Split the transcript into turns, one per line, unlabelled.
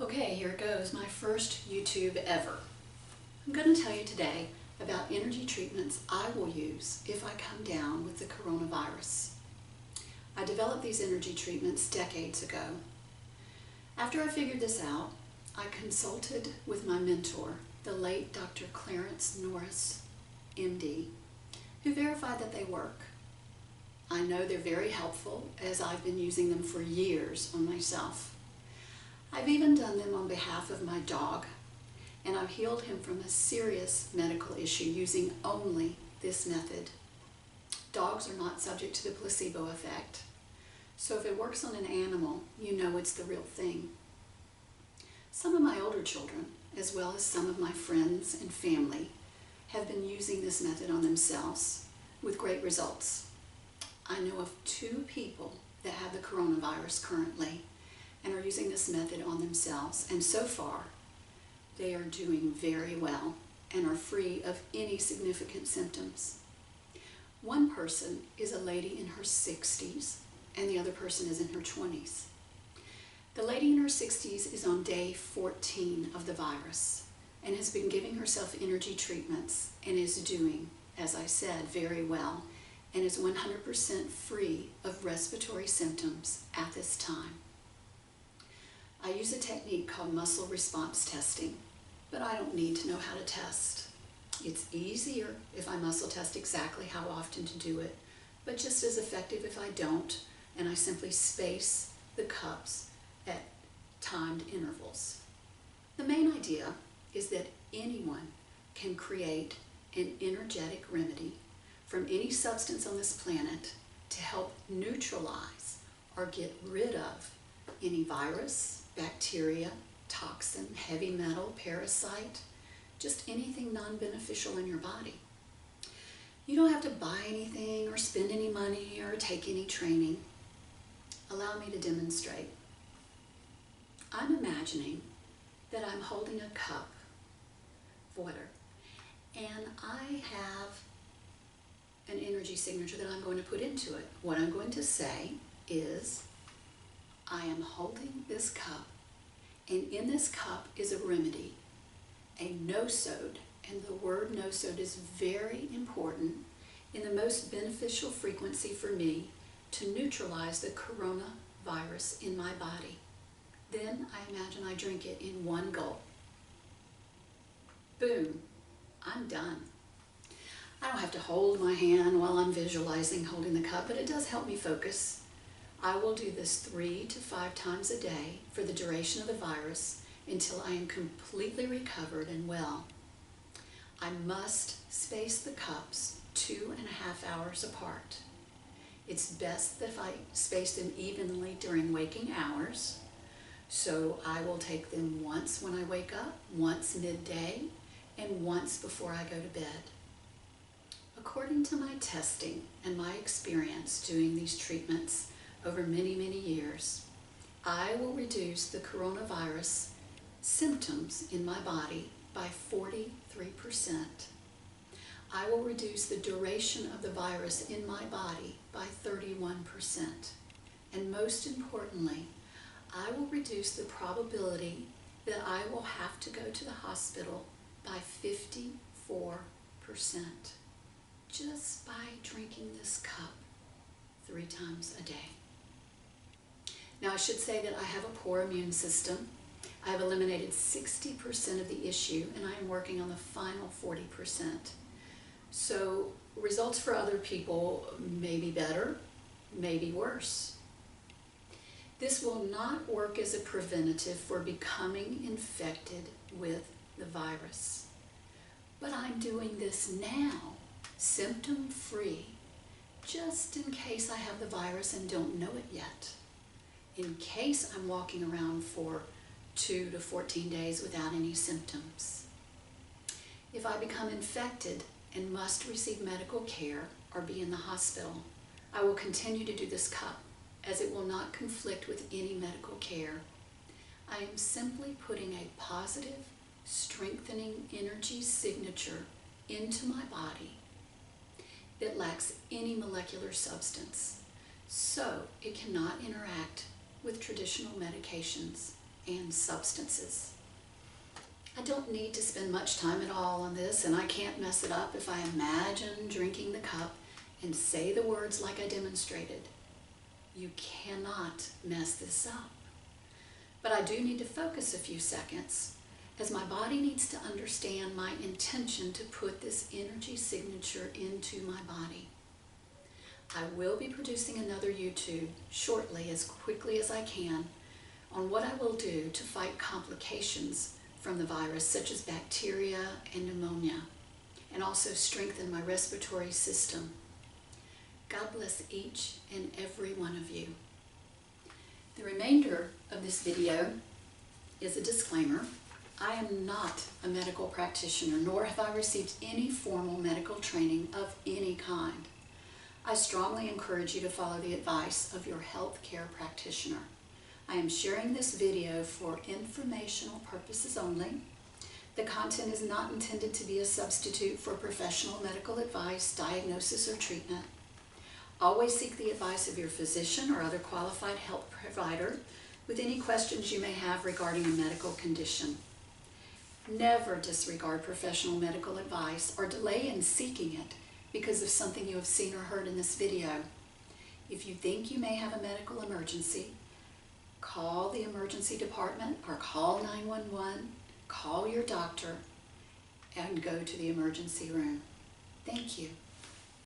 Okay, here goes, my first YouTube ever. I'm going to tell you today about energy treatments I will use if I come down with the coronavirus. I developed these energy treatments decades ago. After I figured this out, I consulted with my mentor, the late Dr. Clarence Norris, MD, who verified that they work. I know they're very helpful, as I've been using them for years on myself. I've even done them on behalf of my dog, and I've healed him from a serious medical issue using only this method. Dogs are not subject to the placebo effect, so if it works on an animal, you know it's the real thing. Some of my older children, as well as some of my friends and family, have been using this method on themselves with great results. I know of 2 people that have the coronavirus currently and are using this method on themselves, and so far they are doing very well and are free of any significant symptoms. One person is a lady in her 60s and the other person is in her 20s. The lady in her 60s is on day 14 of the virus and has been giving herself energy treatments and is doing, as I said, very well, and is 100% free of respiratory symptoms at this time. I use a technique called muscle response testing, but I don't need to know how to test. It's easier if I muscle test exactly how often to do it, but just as effective if I don't, and I simply space the cups at timed intervals. The main idea is that anyone can create an energetic remedy from any substance on this planet to help neutralize or get rid of any virus, bacteria, toxin, heavy metal, parasite, just anything non-beneficial in your body. You don't have to buy anything or spend any money or take any training. Allow me to demonstrate. I'm imagining that I'm holding a cup of water and I have an energy signature that I'm going to put into it. What I'm going to say is, I am holding this cup, and in this cup is a remedy, a no-sode, and the word no-sode is very important in the most beneficial frequency for me to neutralize the coronavirus in my body. Then I imagine I drink it in one gulp. Boom, I'm done. I don't have to hold my hand while I'm visualizing holding the cup, but it does help me focus. I will do this 3 to 5 times a day for the duration of the virus until I am completely recovered and well. I must space the cups 2.5 hours apart. It's best that if I space them evenly during waking hours, so I will take them once when I wake up, once midday, and once before I go to bed. According to my testing and my experience doing these treatments over many, many years, I will reduce the coronavirus symptoms in my body by 43%. I will reduce the duration of the virus in my body by 31%. And most importantly, I will reduce the probability that I will have to go to the hospital by 54%. Just by drinking this cup 3 times a day. Now I should say that I have a poor immune system. I have eliminated 60% of the issue and I am working on the final 40%. So results for other people may be better, may be worse. This will not work as a preventative for becoming infected with the virus. But I'm doing this now, symptom-free, just in case I have the virus and don't know it yet. In case I'm walking around for 2 to 14 days without any symptoms. If I become infected and must receive medical care or be in the hospital, I will continue to do this cup, as it will not conflict with any medical care. I am simply putting a positive, strengthening energy signature into my body that lacks any molecular substance, so it cannot interact with traditional medications and substances. I don't need to spend much time at all on this, and I can't mess it up if I imagine drinking the cup and say the words like I demonstrated. You cannot mess this up. But I do need to focus a few seconds, as my body needs to understand my intention to put this energy signature into my body. I will be producing another YouTube shortly, as quickly as I can, on what I will do to fight complications from the virus, such as bacteria and pneumonia, and also strengthen my respiratory system. God bless each and every one of you. The remainder of this video is a disclaimer. I am not a medical practitioner, nor have I received any formal medical training of any kind. I strongly encourage you to follow the advice of your healthcare practitioner. I am sharing this video for informational purposes only. The content is not intended to be a substitute for professional medical advice, diagnosis, or treatment. Always seek the advice of your physician or other qualified health provider with any questions you may have regarding a medical condition. Never disregard professional medical advice or delay in seeking it because of something you have seen or heard in this video. If you think you may have a medical emergency, call the emergency department or call 911, call your doctor, and go to the emergency room. Thank you.